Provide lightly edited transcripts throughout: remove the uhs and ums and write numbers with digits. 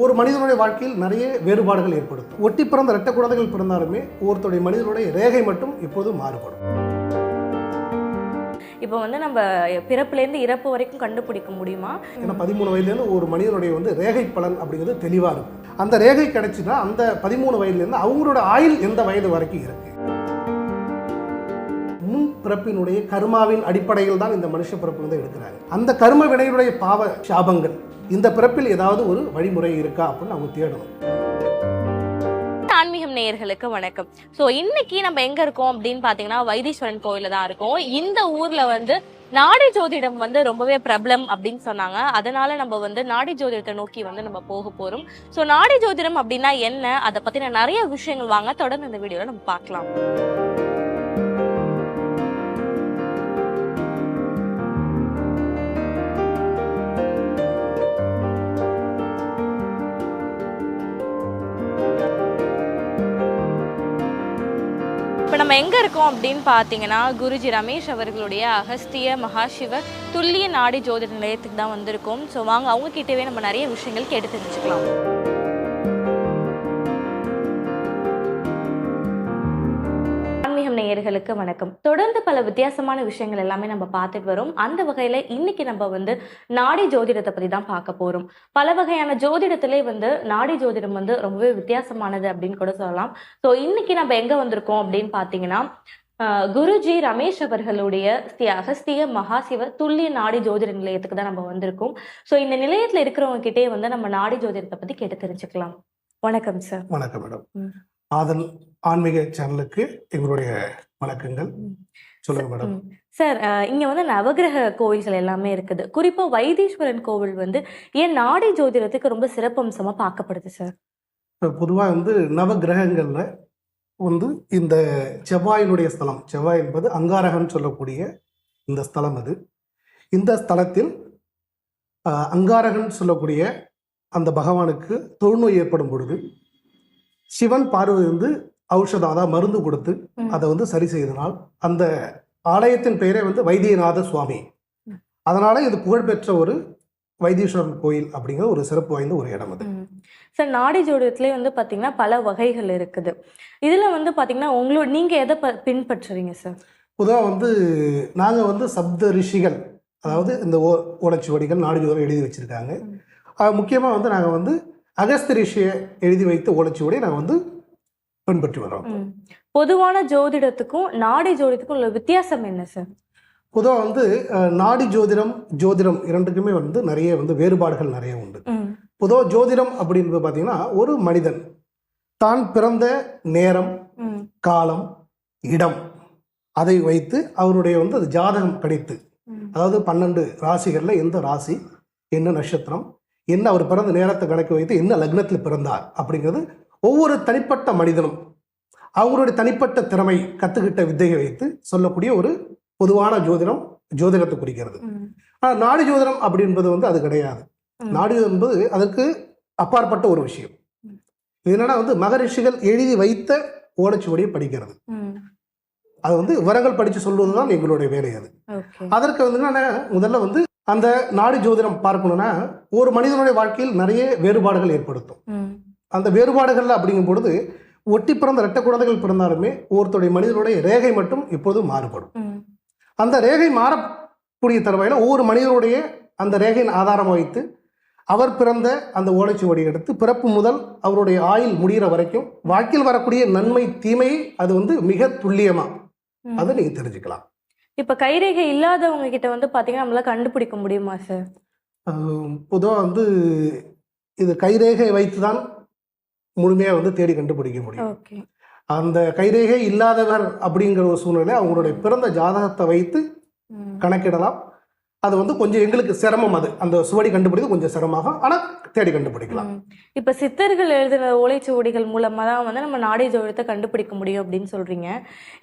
ஒரு மனிதனுடைய வாழ்க்கையில் நிறைய வேறுபாடுகள் ஏற்படுத்தும். ஒட்டி பிறந்த இரட்டை குழந்தைகள் பிறந்தாலுமே ஒருத்தருடைய மனிதனுடைய ரேகை மட்டும் இப்போது மாறுபடும். இப்போ நம்ம பிறப்புலேருந்து இறப்பு வரைக்கும் கண்டுபிடிக்க முடியுமா? ஏன்னா 13 வயதுலேருந்து ஒரு மனிதனுடைய ரேகை பலன் அப்படிங்கிறது தெளிவாக இருக்கும். அந்த ரேகை கிடைச்சுன்னா அந்த 13 வயதுலேருந்து அவங்களோட ஆயுள் எந்த வயது வரைக்கும் இருக்கு. முன் பிறப்பினுடைய கர்மாவின் அடிப்படையில் தான் இந்த மனுஷ பிறப்பு எடுக்கிறாங்க. அந்த கர்ம வினையுடைய பாவ சாபங்கள் இந்த பிறப்பில் ஏதாவது ஒரு வழிமுறை இருக்கா அப்படின்னு அவங்க தேடணும். ஆன்மீகம் நேயர்களுக்கு வணக்கம். ஸோ இன்னைக்கு நம்ம எங்க இருக்கோம் அப்படின்னு பாத்தீங்கன்னா வைத்தீஸ்வரன் கோயில தான் இருக்கோம். இந்த ஊர்ல நாடி ஜோதிடம் ரொம்பவே பிரபலம் அப்படின்னு சொன்னாங்க. அதனால நம்ம நாடி ஜோதிடத்தை நோக்கி நம்ம போக போறோம். ஸோ நாடி ஜோதிடம் அப்படின்னா என்ன, அதை பத்தின நிறைய விஷயங்கள் வாங்க தொடர்ந்து இந்த வீடியோல நம்ம பார்க்கலாம். இப்போ நம்ம எங்கே இருக்கோம் அப்படின்னு பார்த்தீங்கன்னா குருஜி ரமேஷ் அவர்களுடைய அகஸ்திய மகாசிவ துல்லிய நாடி ஜோதிட நிலையத்துக்கு தான் வந்திருக்கோம். ஸோ வாங்க அவங்க கிட்டவே நம்ம நிறைய விஷயங்கள் கேட்டு தெரிஞ்சுக்கலாம். ஆன்மீகம் நேயர்களுக்கு வணக்கம். தொடர்ந்து பல வித்தியாசமான விஷயங்கள் எல்லாமே நம்ம பார்த்துட்டு வரோம். அந்த வகையில இன்னைக்கு நம்ம நாடி ஜோதிடத்தை பத்தி தான் பார்க்க போறோம். பல வகையான ஜோதிடத்திலே நாடி ஜோதிடம் ரொம்பவே வித்தியாசமானது அப்படின்னு கூட சொல்லலாம். ஸோ இன்னைக்கு நம்ம எங்க வந்திருக்கோம் அப்படின்னு பாத்தீங்கன்னா குருஜி ரமேஷ் அவர்களுடைய ஸ்ரீ அகஸ்திய மகாசிவ துல்லிய நாடி ஜோதிட நிலையத்துக்கு தான் நம்ம வந்திருக்கோம். ஸோ இந்த நிலையத்துல இருக்கிறவங்க கிட்டே நம்ம நாடி ஜோதிடத்தை பத்தி கேட்டு தெரிஞ்சுக்கலாம். வணக்கம் சார். வணக்கம் மேடம். ஆதன் ஆன்மீக சேனலுக்கு எங்களுடைய வணக்கங்கள். சொல்லுங்க மேடம். சார், இங்க நவகிரக கோயில்கள் எல்லாமே இருக்குது. குறிப்பா வைத்தீஸ்வரன் கோவில் ஏன் நாடி ஜோதிடத்துக்கு ரொம்ப சிறப்பம்சமா பார்க்கப்படுது சார்? பொதுவாக நவகிரகங்கள்ல இந்த செவ்வாயினுடைய ஸ்தலம், செவ்வாய் என்பது அங்காரகன் சொல்லக்கூடிய இந்த ஸ்தலம். அது இந்த ஸ்தலத்தில் அங்காரகன் சொல்லக்கூடிய அந்த பகவானுக்கு தொழுநோய் ஏற்படும் பொழுது சிவன் பார்வதி ஔஷதம், அதாவது மருந்து கொடுத்து அதை சரி செய்தனால் அந்த ஆலயத்தின் பெயரே வைத்தியநாத சுவாமி. அதனால இது புகழ்பெற்ற ஒரு வைத்தீஸ்வரன் கோயில் அப்படிங்கிற ஒரு சிறப்பு வாய்ந்த ஒரு இடம் அது. சார், நாடி ஜோதிடத்திலே பாத்தீங்கன்னா பல வகைகள் இருக்குது. இதுல பாத்தீங்கன்னா நீங்க எதை பின்பற்றுறீங்க சார்? பொதுவாக நாங்கள் சப்த ரிஷிகள், அதாவது இந்த ஓலைச்சுவடிகள் நாடி ஜோதிடம் எழுதி வச்சிருக்காங்க. முக்கியமாக நாங்கள் அகஸ்திய ரிஷியை எழுதி வைத்த ஓலைச்சுவடியை நாங்கள் பின்பற்றி வரோம். பொதுவான ஜோதிடத்துக்கும் நாடி ஜோதிடத்துக்கும் உள்ள வித்தியாசம் என்ன சார்? பொதுவாக நாடி ஜோதிடம் ஜோதிடம் இரண்டுக்குமே நிறைய வேறுபாடுகள் நிறைய உண்டு. பொதுவாக ஜோதிடம் அப்படின்னு பார்த்தீங்கன்னா ஒரு மனிதன் தான் பிறந்த நேரம், காலம், இடம் அதை வைத்து அவருடைய அது ஜாதகம் கணித்து, அதாவது 12 ராசிகளில் எந்த ராசி, என்ன நட்சத்திரம், என்ன அவர் பிறந்த நேரத்தை கணக்கு வைத்து என்ன லக்னத்தில் பிறந்தார் அப்படிங்கிறது ஒவ்வொரு தனிப்பட்ட மனிதனும் அவங்களுடைய தனிப்பட்ட திறமை கற்றுக்கிட்ட வித்தையை வைத்து சொல்லக்கூடிய ஒரு பொதுவான ஜோதிடம் ஜோதிடத்தை குறிக்கிறது. ஆனால் நாடி ஜோதிடம் அப்படின்பது அது கிடையாது. நாடி ஜோதிடம் என்பது அதற்கு அப்பாற்பட்ட ஒரு விஷயம். இது என்னன்னா மகரிஷிகள் எழுதி வைத்த ஓலைச்சுவடியை படிக்கிறது. அது விவரங்கள் படித்து சொல்வதுதான் எங்களுடைய வேலை. அது அதற்கு என்னன்னா முதல்ல அந்த நாடி ஜோதிடம் பார்க்கணும்னா ஒரு மனிதனுடைய வாழ்க்கையில் நிறைய வேறுபாடுகள் ஏற்படுத்தும். அந்த வேறுபாடுகள் அப்படிங்கும் பொழுது ஒட்டி பிறந்த இரட்டை குழந்தைகள் பிறந்தாலுமே ஒருத்தருடைய மனிதனுடைய ரேகை மட்டும் இப்போது மாறுபடும். அந்த ரேகை மாறக்கூடிய தருவாயில் ஒவ்வொரு மனிதனுடைய அந்த ரேகையின் ஆதாரம் வைத்து அவர் பிறந்த அந்த ஓலைச்சுவடி எடுத்து பிறப்பு முதல் அவருடைய ஆயுள் முடிகிற வரைக்கும் வாழ்க்கையில் வரக்கூடிய நன்மை தீமையை அது மிக துல்லியமா அதை நீங்க தெரிஞ்சுக்கலாம். இப்ப கைரேகை இல்லாதவங்க கிட்ட பாத்தீங்கன்னா நம்மளால கண்டுபிடிக்க முடியுமா சார்? பொதுவாக இது கைரேகை வைத்துதான் முழுமையா தேடி கண்டுபிடிக்க முடியும். அந்த கைரேகை இல்லாதவர் அப்படிங்கிற ஒரு சூழ்நிலை அவங்களுடைய பிறந்த ஜாதகத்தை வைத்து கணக்கிடலாம். அது கொஞ்சம் எங்களுக்கு சிரமம். அது அந்த சுவடி கண்டுபிடிக்கிறது கொஞ்சம் சிரமமாக, ஆனால் தேடி கண்டுபிடிக்கலாம். இப்ப சித்தர்கள் எழுதின ஓலைச்சுவடிகள் மூலமா தான் நம்ம நாடி ஜோதிடத்தை கண்டுபிடிக்க முடியும் அப்படின்னு சொல்றீங்க.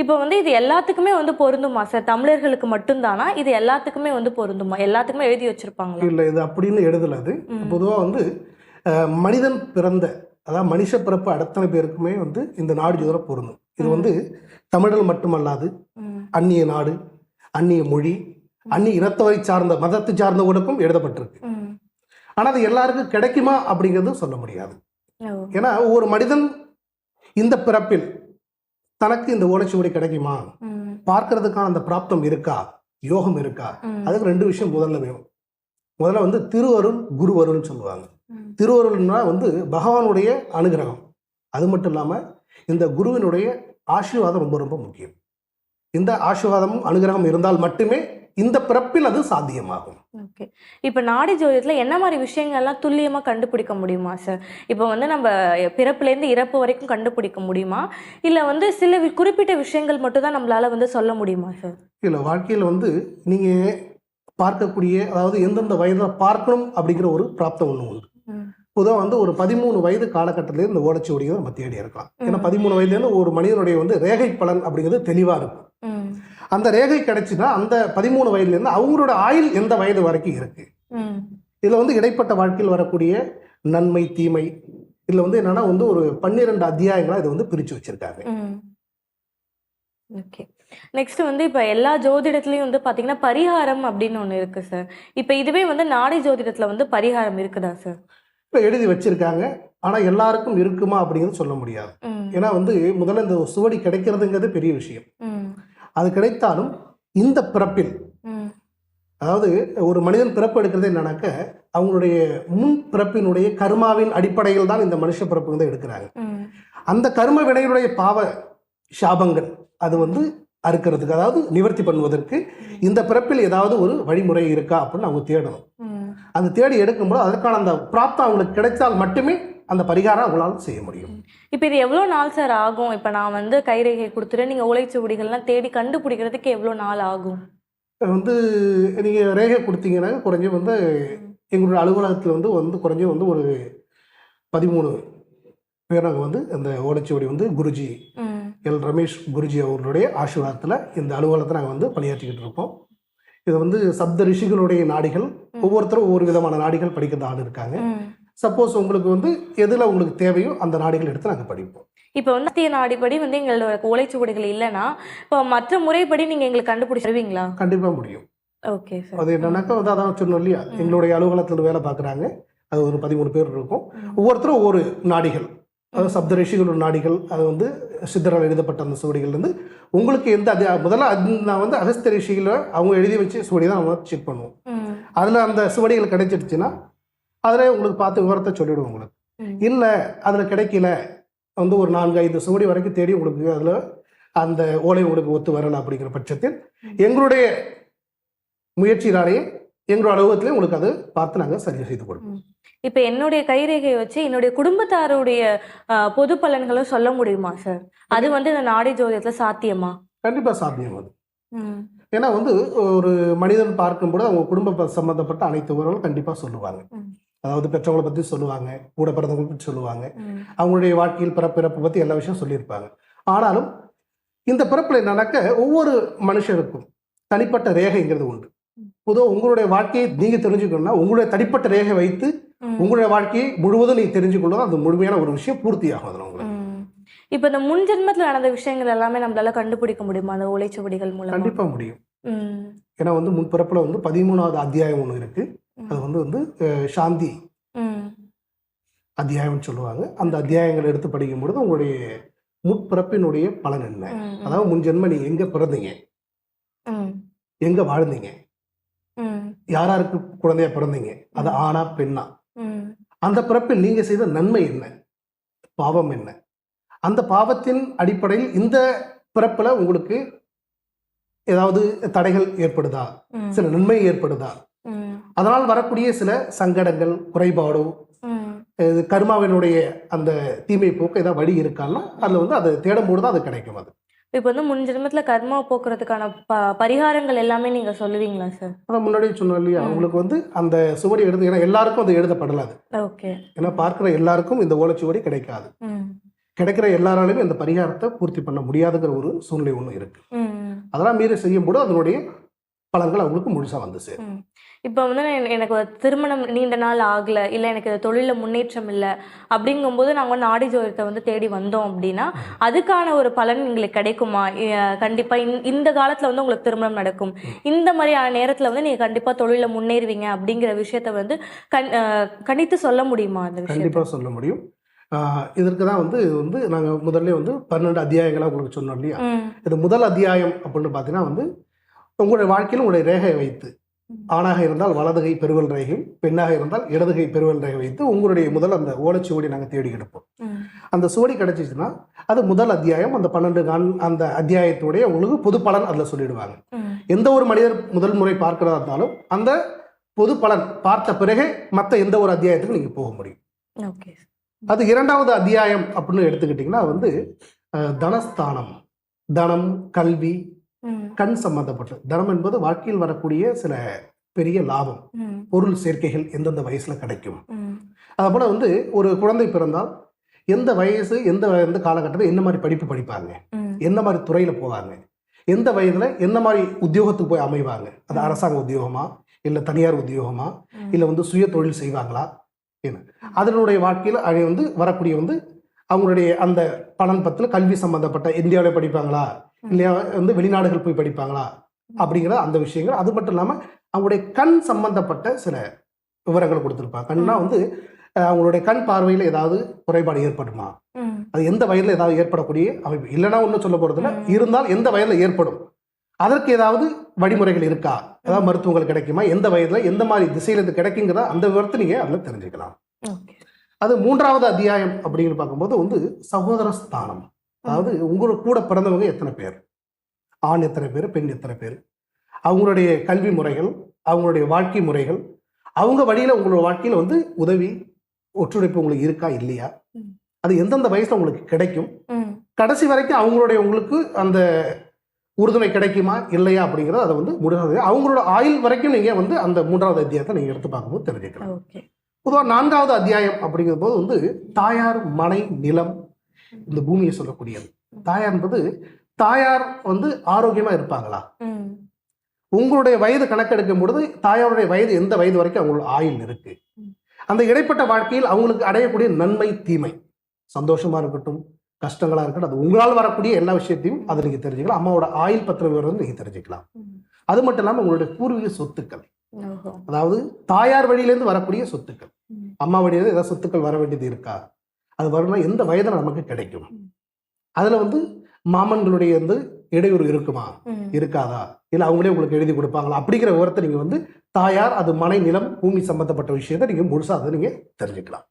இப்போ இது எல்லாத்துக்குமே பொருந்துமா சார்? தமிழர்களுக்கு மட்டும்தானா, இது எல்லாத்துக்குமே பொருந்துமா? எல்லாத்துக்குமே எழுதி வச்சிருப்பாங்க? இல்லை, இது அப்படின்னு எழுதல. அது பொதுவாக மனிதன் பிறந்த, அதாவது மனுஷ பிறப்பு அத்தனை பேருக்குமே இந்த நாடி ஜோதிடம் பொருந்தும். இது தமிழர்கள் மட்டுமல்லாது அந்நிய நாடு, அந்நிய மொழி, அந்நிய இனத்தவரை சார்ந்த மதத்தை சார்ந்தவர்களுக்கும் எழுதப்பட்டிருக்கு. ஆனால் அது எல்லாருக்கும் கிடைக்குமா அப்படிங்கிறது சொல்ல முடியாது. ஓ. ஏன்னா ஒரு மனிதன் இந்த பிறப்பில் தனக்கு இந்த ஓலைச்சுவடி கிடைக்குமா, ம். பார்க்கறதுக்கான அந்த பிராப்தம் இருக்கா, யோகம் இருக்கா, ம். அதுக்கு 2 விஷயம் முதல்ல வேணும். முதல்ல வந்து திருவருள், குருவருள்னு சொல்லுவாங்க. ம். திருவருள்னா வந்து பகவானுடைய அனுகிரகம். அது மட்டும் இல்லாமல் இந்த குருவினுடைய ஆசீர்வாதம் ரொம்ப ரொம்ப முக்கியம். இந்த ஆசீர்வாதமும் அனுகிரகம் இருந்தால் மட்டுமே இந்த பிறப்பில் அது சாத்தியமாகும். ஓகே. இப்ப நாடி ஜோதிடத்துல என்ன மாரி விஷயங்கள்லாம் துல்லியமா கண்டுபிடிக்க முடியுமா சார்? இப்ப வந்து நம்ம பிறப்புலேருந்து இறப்பு வரைக்கும் கண்டுபிடிக்க முடியுமா? இல்ல வந்து சில குறிப்பிட்ட விஷயங்கள் மட்டும் தான் நம்மளால வந்து சொல்ல முடியுமா சார்? இல்லை, வாழ்க்கையில் வந்து நீங்கள் பார்க்கக்கூடிய, அதாவது எந்தெந்த வயதில் பார்க்கணும் அப்படிங்கிற ஒரு பிராப்தம் ஒன்று உண்டு. ம். பொதுவாக வந்து ஒரு 13 வயது காலகட்டத்திலே இந்த ஓலைச்சுவடியை நம்ம தேடி இருக்கலாம். ஏன்னா 13 வயதுலேருந்து ஒரு மனிதனுடைய வந்து ரேகை பலன் அப்படிங்கிறது தெளிவாக இருக்கும். ம். அந்த ரேகை கிடைச்சுன்னா அந்த 13 வயதுலேருந்து அவங்களோட ஆயுள் எந்த வயது வரைக்கும் இருக்கு. ம். இதில் வந்து இடைப்பட்ட வாழ்க்கையில் வரக்கூடிய நன்மை தீமை இதில் வந்து என்னன்னா வந்து ஒரு 12 அத்தியாயங்களா இதை வந்து பிரித்து வச்சிருக்காங்க. ம். ஓகே. நெக்ஸ்ட் வந்து இப்ப எல்லா ஜோதிடத்துலயும் வந்து பாத்தீங்கன்னா பரிகாரம் அப்படின்னு ஒண்ணு இருக்கு சார். இப்ப இதுவே வந்து நாடி ஜோதிடத்துல வந்து பரிகாரம் இருக்குதா சார்? இப்போ எழுதி வச்சிருக்காங்க, ஆனால் எல்லாருக்கும் இருக்குமா அப்படிங்கிறது சொல்ல முடியாது. ம். ஏன்னா வந்து முதல்ல இந்த சுவடி கிடைக்கிறதுங்கிறது பெரிய விஷயம். ம். அது கிடைத்தாலும் இந்த பிறப்பில், ம். அதாவது ஒரு மனிதன் பிறப்பு எடுக்கிறது என்னன்னாக்க அவங்களுடைய முன் பிறப்பினுடைய கர்மாவின் அடிப்படையில் தான் இந்த மனுஷ பிறப்பு வந்து எடுக்கிறாங்க. ம். அந்த கர்ம வினையுடைய பாவ சாபங்கள் அது வந்து அறுக்கிறதுக்கு, அதாவது நிவர்த்தி பண்ணுவதற்கு இந்த பிறப்பில் ஏதாவது ஒரு வழிமுறை இருக்கா அப்படின்னு அவங்க தேடணும். ம். அது தேடி எடுக்கும்போது அதற்கான அந்த பிராப்தம் அவங்களுக்கு கிடைத்தால் மட்டுமே அந்த பரிகாரம் அவங்களால செய்ய முடியும். இப்ப இது எவ்வளவு நாள் சார் ஆகும்? இப்ப நான் வந்து கைரேகை கொடுத்துட்டு நீங்க ஓலைச்சுவடிகள்லாம் தேடி கண்டுபிடிக்கிறதுக்கு எவ்வளவு நாள் ஆகும்? வந்து நீங்கள் ரேகை கொடுத்தீங்கன்னா குறைஞ்ச வந்து எங்களுடைய அலுவலகத்தில் வந்து குறைஞ்ச வந்து ஒரு 13 பேர் நாங்கள் வந்து இந்த ஓலைச்சுவடி வந்து குருஜி ம். எல் ரமேஷ் குருஜி அவர்களுடைய ஆசீர்வாதத்தில் இந்த அலுவலகத்தை நாங்கள் வந்து பணியாற்றிக்கிட்டு இருக்கோம். இது வந்து சப்த ரிஷிகளுடைய நாடிகள், ஒவ்வொருத்தரும் ஒவ்வொரு விதமான நாடிகள் படிக்கிற ஆள் இருக்காங்க. ம். சப்போஸ் உங்களுக்கு வந்து எதில் உங்களுக்கு தேவையோ அந்த நாடிகள் எடுத்து நாங்கள் படிப்போம். இப்ப வந்து அத்திய நாடிப்படி வந்து எங்களோட ஓலைச்சுவடிகள் இல்லைன்னா இப்போ மற்ற முறைப்படி நீங்க எங்களுக்கு கண்டுபிடிச்சு தருவீங்களா? கண்டிப்பாக முடியும். Okay sir. அது என்னன்னாக்கா வந்து அதான் சொன்னோம் இல்லையா, எங்களுடைய அலுவலகத்தில் வேலை பார்க்குறாங்க, அது ஒரு 13 பேர் இருக்கும். ஒவ்வொருத்தரும் ஒவ்வொரு நாடிகள், அதாவது சப்த ரிஷிகளோட நாடிகள், அது வந்து சித்தரால் எழுதப்பட்ட அந்த சுவடிகள்லேருந்து உங்களுக்கு எந்த முதல்ல நான் வந்து அகஸ்திய ரிஷிகளை அவங்க எழுதி வச்சு சுவடி தான் நம்ம செக் பண்ணுவோம். ம். அதில் அந்த சுவடிகள் கிடைச்சிடுச்சுன்னா அதில் உங்களுக்கு பார்த்து விவரத்தை சொல்லிவிடுவோம். உங்களுக்கு இல்லை அதில் கிடைக்கல வந்து ஒரு 4-5 சுவடி வரைக்கும் தேடி உங்களுக்கு அதில் அந்த ஓலை உங்களுக்கு ஒத்து வரலை அப்படிங்கிற பட்சத்தில் எங்களுடைய முயற்சியினாலேயே எங்களோட அலுவலகத்திலே உங்களுக்கு அதை பார்த்து நாங்கள் சரி செய்து கொடுப்போம். இப்ப என்னுடைய கைரேகையை வச்சு என்னுடைய குடும்பத்தாருடைய பொது பலன்களும் சொல்ல முடியுமா சார்? அது வந்து இந்த நாடி ஜோதிடத்துல சாத்தியமா? கண்டிப்பாக சாத்தியம் அது. ம். ஏன்னா வந்து ஒரு மனிதன் பார்க்கும்போது அவங்க குடும்ப சம்பந்தப்பட்ட அனைத்து விவரங்களும் கண்டிப்பாக சொல்லுவாங்க. ம். அதாவது பெற்றவங்களை பற்றி சொல்லுவாங்க, கூட பிறந்தவங்களை பற்றி சொல்லுவாங்க, ம். அவங்களுடைய வாழ்க்கையில் பிறப்பு பற்றி எல்லா விஷயம் சொல்லியிருப்பாங்க. ஆனாலும் இந்த பிறப்பில் என்னன்னாக்க ஒவ்வொரு மனுஷருக்கும் தனிப்பட்ட ரேகைங்கிறது உண்டு. பொதுவாக உங்களுடைய வாழ்க்கையை நீங்கள் தெரிஞ்சுக்கணும்னா உங்களுடைய தனிப்பட்ட ரேகை வைத்து உங்களுடைய வாழ்க்கையை முழுவதும் நீங்கள் தெரிஞ்சுக்கொள்ளும், அது முழுமையான ஒரு விஷயம் பூர்த்தியாகும் அதில் உங்களுக்கு. இப்ப இந்த முன் ஜென்மத்துல நடந்த விஷயங்கள் எல்லாமே நம்மளால கண்டுபிடிக்க முடியுமா அந்த ஓலைச்சுவடிகள் மூலம்? கண்டிப்பாக முடியும். ம். ஏன்னா வந்து முன்பிறப்பில் வந்து 13வது அத்தியாயம் ஒன்று இருக்கு. அது வந்து சாந்தி ம். அத்தியாயம்னு சொல்லுவாங்க. அந்த அத்தியாயங்களை எடுத்து படிக்கும்பொழுது உங்களுடைய முற்பிறப்பினுடைய பலன் என்ன, ம். அதாவது முன் ஜென்ம நீங்க எங்க பிறந்தீங்க, ம். எங்க வாழ்ந்தீங்க, ம். யாராருக்கு குழந்தையா பிறந்தீங்க, அது ஆணா பெண்ணா, ம். அந்த பிறப்பில் நீங்க செய்த நன்மை என்ன, பாவம் என்ன, அந்த பாவத்தின் அடிப்படையில் இந்த பிறப்புல உங்களுக்கு ஏதாவது தடைகள் ஏற்படுதா, ம். சில நன்மை ஏற்படுதா, ம். அதனால் வரக்கூடிய சில சங்கடங்கள் குறைபாடோ ம். கர்மாவினுடைய அந்த தீமை போக்கு ஏதாவது வழி இருக்கான்னா அதில் வந்து அதை தேடும்போது தான் அது கிடைக்கும். அது இப்ப வந்து முன் ஜென்மத்துல கர்மா போக்குறதுக்கான பரிகாரங்கள் எல்லாமே நீங்க சொல்லுவீங்களா சார்? அதான் முன்னாடியே சொன்னோம் இல்லையா, அவங்களுக்கு வந்து அந்த சுவடி எழுது, ஏன்னா எல்லாருக்கும் அது எழுதப்படலாது. ஓகே. ஏன்னா பார்க்குற எல்லாருக்கும் இந்த ஓலைச்சுவடி கிடைக்காது. ம். கிடைக்கிற எல்லாராலையும் இந்த பரிகாரத்தை பூர்த்தி பண்ண முடியாதுங்கிற ஒரு சூழ்நிலை ஒன்று இருக்கு. ம். அதெல்லாம் மீறி செய்யும்போது அதனுடைய பலன்கள் அவங்களுக்கு முழுசா வந்து சேரும். இப்போ வந்து எனக்கு ஒரு திருமணம் நீண்ட நாள் ஆகல, இல்லை எனக்கு தொழிலில் முன்னேற்றம் இல்லை அப்படிங்கும்போது நாங்கள் நாடி ஜோதிடத்தை வந்து தேடி வந்தோம் அப்படின்னா அதுக்கான ஒரு பலன் எங்களுக்கு கிடைக்குமா? கண்டிப்பா இந்த காலத்துல வந்து உங்களுக்கு திருமணம் நடக்கும், இந்த மாதிரியான நேரத்துல வந்து நீங்க கண்டிப்பா தொழிலில் முன்னேறுவீங்க அப்படிங்கிற விஷயத்த வந்து கணித்து சொல்ல முடியுமா? அந்த விஷயம் கண்டிப்பா சொல்ல முடியும். இதற்கு தான் வந்து நாங்கள் முதல்ல வந்து 12 அத்தியாயங்களாக உங்களுக்கு சொன்னோம் இல்லையா? இது முதல் அத்தியாயம் அப்படின்னு பார்த்தீங்கன்னா வந்து உங்களுடைய வாழ்க்கையில் உங்களுடைய ரேகையை வைத்து, ஆணாக இருந்தால் வலதுகை பெருவல் ரேகையும், பெண்ணாக இருந்தால் இடதுகை பெருவல் ரேகை வைத்து உங்களுடைய முதல் அந்த ஓலைச்சுவடி நாங்கள் தேடி எடுப்போம். அந்த சுவடி கிடைச்சிச்சுன்னா அது முதல் அத்தியாயம். அந்த 12 அந்த அத்தியாயத்துடைய உங்களுக்கு பொது பலன் அதில் சொல்லிடுவாங்க. எந்த ஒரு மனிதர் முதல் முறை பார்க்கிறதா இருந்தாலும் அந்த பொது பலன் பார்த்த பிறகு மற்ற எந்த ஒரு அத்தியாயத்துக்கும் நீங்கள் போக முடியும். அது 2வது அத்தியாயம் அப்படின்னு எடுத்துக்கிட்டிங்கன்னா வந்து தனஸ்தானம், தனம், கல்வி, கண் சம்பந்தப்பட்ட தனம் என்பது வாழ்க்கையில் வரக்கூடிய சில பெரிய லாபம், பொருள் சேர்க்கைகள் எந்தெந்த வயசுல கிடைக்கும். அதே போல வந்து ஒரு குழந்தை பிறந்தால் எந்த வயசு எந்த காலகட்டத்தில் என்ன மாதிரி படிப்பு படிப்பாங்க, என்ன மாதிரி துறையில போவாங்க, எந்த வயதுல என்ன மாதிரி உத்தியோகத்துக்கு போய் அமைவாங்க, அது அரசாங்க உத்தியோகமா இல்லை தனியார் உத்தியோகமா இல்லை வந்து சுய தொழில் செய்வாங்களா, அதனுடைய வாழ்க்கையில் அது வந்து வரக்கூடிய வந்து அவங்களுடைய அந்த பலன் பத்தில் கல்வி சம்பந்தப்பட்ட இந்தியாவில் படிப்பாங்களா இல்லையா வந்து வெளிநாடுகள் போய் படிப்பாங்களா அப்படிங்கிற அந்த விஷயங்கள். அது மட்டும் இல்லாமல் அவங்களுடைய கண் சம்பந்தப்பட்ட சில விவரங்கள் கொடுத்துருப்பாங்க. கண்ணா வந்து அவங்களுடைய கண் பார்வையில் ஏதாவது குறைபாடு ஏற்படுமா, அது எந்த வயதில் ஏதாவது ஏற்படக்கூடிய அமைப்பு, இல்லைன்னா ஒன்றும் சொல்ல போறதில்ல, இருந்தால் எந்த வயதில் ஏற்படும், அதற்கு ஏதாவது வழிமுறைகள் இருக்கா, ஏதாவது மருத்துவங்கள் கிடைக்குமா, எந்த வயதில் எந்த மாதிரி திசையில் இது கிடைக்குங்கிறத அந்த விவரத்தை நீங்கள் அதில் தெரிஞ்சுக்கலாம். அது 3வது அத்தியாயம் அப்படின்னு பார்க்கும்போது வந்து சகோதர ஸ்தானம், அதாவது உங்களுக்கு கூட பிறந்தவங்க எத்தனை பேர், ஆண் எத்தனை பேர், பெண் எத்தனை பேர், அவங்களுடைய கல்வி முறைகள், அவங்களுடைய வாழ்க்கை முறைகள், அவங்க வழியில் உங்களோட வாழ்க்கையில் வந்து உதவி ஒத்துழைப்பு உங்களுக்கு இருக்கா இல்லையா, அது எந்தெந்த வயசுல உங்களுக்கு கிடைக்கும், கடைசி வரைக்கும் அவங்களுடைய உங்களுக்கு அந்த உறுதுணை கிடைக்குமா இல்லையா அப்படிங்கிறது அதை வந்து முடியாது. அவங்களோட ஆயுள் வரைக்கும் நீங்கள் வந்து அந்த 3வது அத்தியாயத்தை நீங்கள் எடுத்து பார்க்கும்போது தெரிஞ்சுக்கலாம். பொதுவாக 4வது அத்தியாயம் அப்படிங்கிற போது வந்து தாயார், மனை, நிலம், இந்த பூமியை சொல்லக்கூடியது. தாயார் என்பது தாயார் வந்து ஆரோக்கியமா இருப்பாங்களா, உங்களுடைய வயது கணக்கெடுக்கும் பொழுது தாயாருடைய வயது எந்த வயது வரைக்கும் அவங்களோட ஆயுள் இருக்கு, அந்த இடைப்பட்ட வாழ்க்கையில் அவங்களுக்கு அடையக்கூடிய நன்மை தீமை, சந்தோஷமா இருக்கட்டும் கஷ்டங்களா இருக்கட்டும், அது உங்களால் வரக்கூடிய எல்லா விஷயத்தையும் அதை நீங்க தெரிஞ்சுக்கலாம். அம்மாவோட ஆயுள் பத்திர விவரம் நீங்க தெரிஞ்சுக்கலாம். அது மட்டும் இல்லாமல் உங்களுடைய பூர்வீக சொத்துக்கள், அதாவது தாயார் வழியிலேருந்து வரக்கூடிய சொத்துக்கள், அம்மா வழியிலேருந்து ஏதாவது சொத்துக்கள் வர வேண்டியது இருக்கா, அது வரணும் எந்த வயதில் நமக்கு கிடைக்கும், அதுல வந்து மாமன்களுடைய வந்து இடையூறு இருக்குமா இருக்காதா, இல்லை அவங்களே உங்களுக்கு எழுதி கொடுப்பாங்களா அப்படிங்கிற விவரத்தை நீங்க வந்து தாயார், அது மனை, நிலம், பூமி சம்பந்தப்பட்ட விஷயத்தை நீங்க முழுசா அதை நீங்க தெரிஞ்சுக்கலாம்.